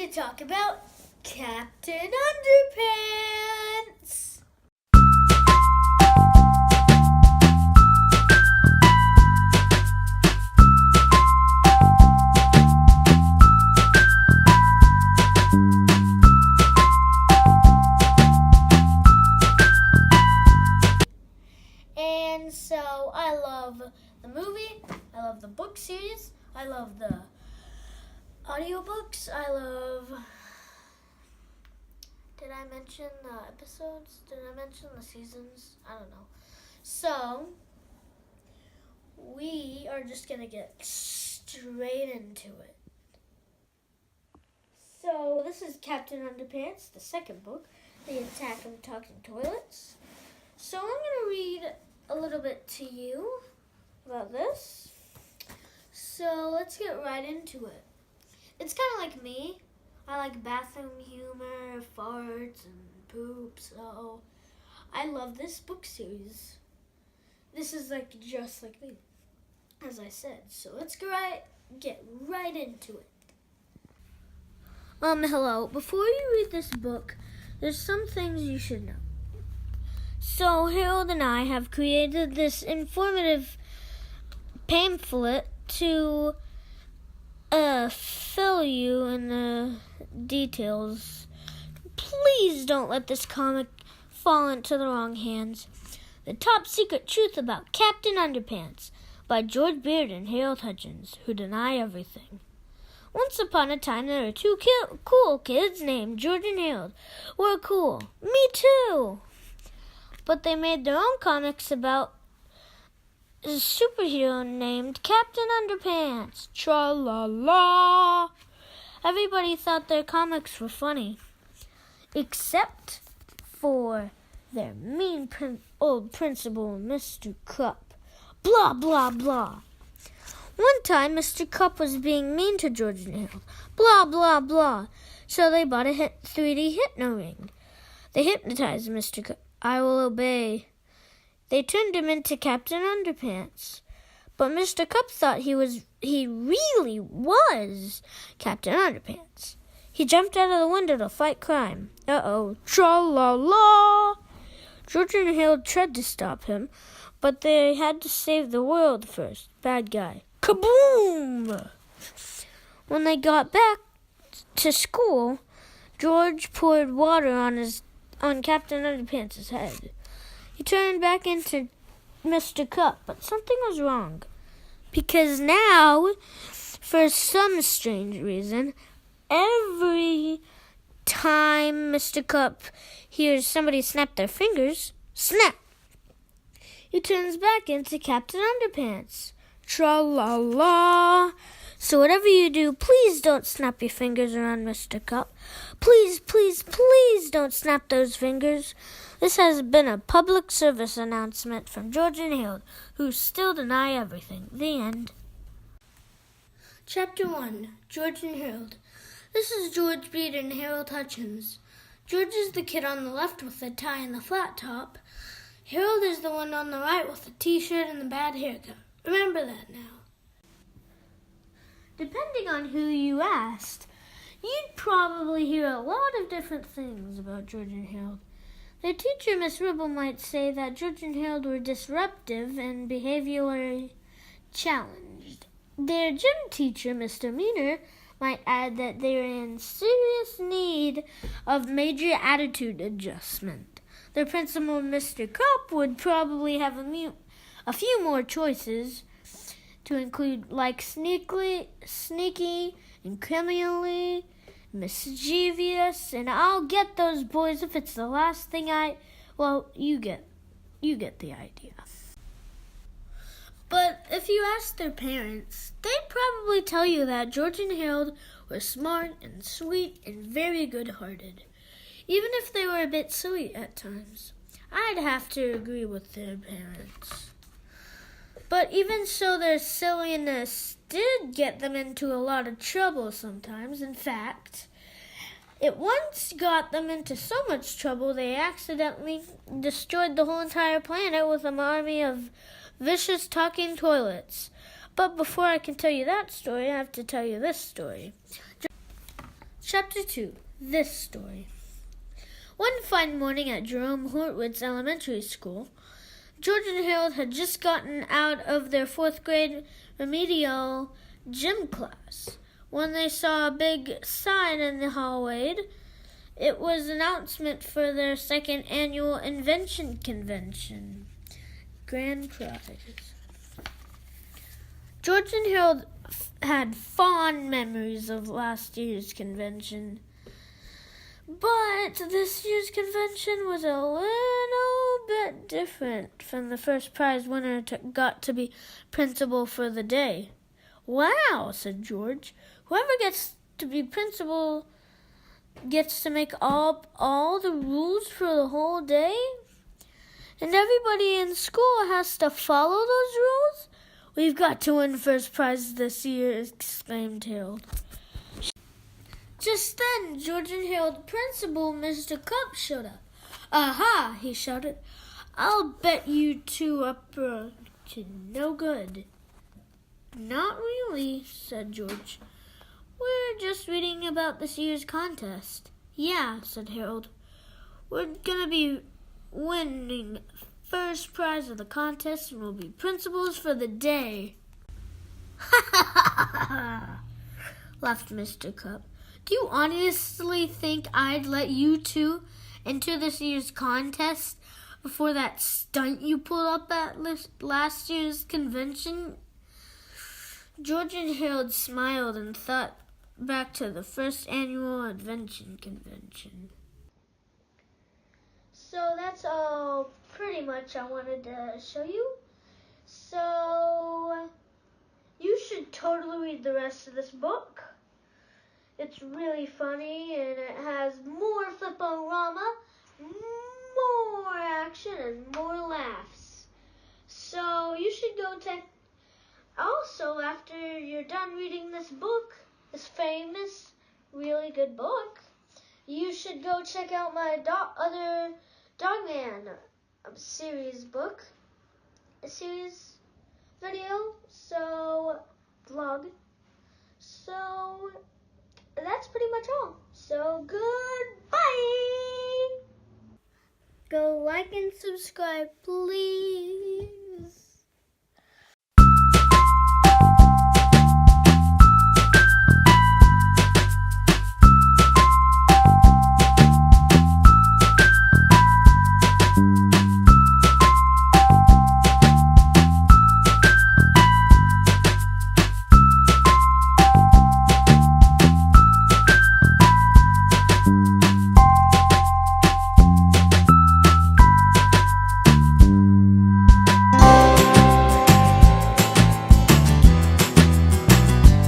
to talk about Captain Underpants. And so I love the movie, I love the book series, I love the audiobooks, I love... Did I mention the episodes? Did I mention the seasons? I don't know. So, we are just going to get straight into it. So, this is Captain Underpants, the second book, The Attack of Talking Toilets. So, I'm going to read a little bit to you about this. So, let's get right into it. It's kind of like me. I like bathroom humor, farts, and poop, so I love this book series. This is just like me, as I said. So let's get right into it. Hello. Before you read this book, there's some things you should know. So Harold and I have created this informative pamphlet to fill you in the details. Please don't let this comic fall into the wrong hands. The Top Secret Truth About Captain Underpants by George Beard and Harold Hutchins, who deny everything. Once upon a time, there were two cool kids named George and Harold. We're cool. Me too. But they made their own comics about a superhero named Captain Underpants. Tra-la-la. Everybody thought their comics were funny, except for their mean old principal, Mr. Cup. Blah, blah, blah. One time, Mr. Cup was being mean to George and Harold. Blah, blah, blah. So they bought a 3D hypno ring. They hypnotized Mr. Cup. I will obey. They turned him into Captain Underpants. But Mr. Cup thought he really was Captain Underpants. He jumped out of the window to fight crime. Uh-oh. Tra-la-la! George and Harold tried to stop him, but they had to save the world first. Bad guy. Kaboom! When they got back to school, George poured water on Captain Underpants' head. He turned back into Mr. Cup, but something was wrong. Because now, for some strange reason, every time Mr. Cup hears somebody snap their fingers, snap! He turns back into Captain Underpants. Tra-la-la! So whatever you do, please don't snap your fingers around Mr. Cup. Please, please, please don't snap those fingers. This has been a public service announcement from George and Harold, who still deny everything. The end. Chapter 1. George and Harold. This is George Beard and Harold Hutchins. George is the kid on the left with the tie and the flat top. Harold is the one on the right with the t-shirt and the bad haircut. Remember that now. Depending on who you asked, you'd probably hear a lot of different things about George and Harold. Their teacher, Miss Ribble, might say that George and Harold were disruptive and behaviorally challenged. Their gym teacher, Mr. Meaner, might add that they were in serious need of major attitude adjustment. Their principal, Mr. Cup, would probably have a few more choices to include sneaky, and criminally, mischievous, and I'll get those boys if it's the last thing you get the idea. But if you ask their parents, they'd probably tell you that George and Harold were smart and sweet and very good-hearted, even if they were a bit silly at times. I'd have to agree with their parents. But even so, their silliness did get them into a lot of trouble sometimes. In fact, it once got them into so much trouble they accidentally destroyed the whole entire planet with an army of vicious talking toilets. But before I can tell you that story, I have to tell you this story. Chapter 2. This Story. One fine morning at Jerome Hortwitz Elementary School, George and Harold had just gotten out of their 4th grade remedial gym class when they saw a big sign in the hallway. It was an announcement for their 2nd annual invention convention. Grand prize. George and Harold had fond memories of last year's convention. But this year's convention was a little bit different from the first prize winner got to be principal for the day. "Wow," said George. "Whoever gets to be principal gets to make up all the rules for the whole day? And everybody in school has to follow those rules? We've got to win first prize this year," exclaimed Harold. Just then, George and Harold's principal, Mr. Cup, showed up. "Aha!" he shouted. "I'll bet you 2 up to no good." "Not really," said George. "We're just reading about this year's contest." "Yeah," said Harold. "We're going to be winning first prize of the contest and we'll be principals for the day." "Ha ha ha ha!" laughed Mr. Cup. "Do you honestly think I'd let you 2 enter this year's contest before that stunt you pulled up at last year's convention?" George and Harold smiled and thought back to the 1st annual invention convention. So that's all pretty much I wanted to show you. So you should totally read the rest of this book. It's really funny and it has more flip-o-rama, more action, and more laughs. So you should go check. Also, after you're done reading this book, this famous, really good book, you should go check out my other Dogman series video, vlog. So that's pretty much all. So goodbye. Go like and subscribe, please.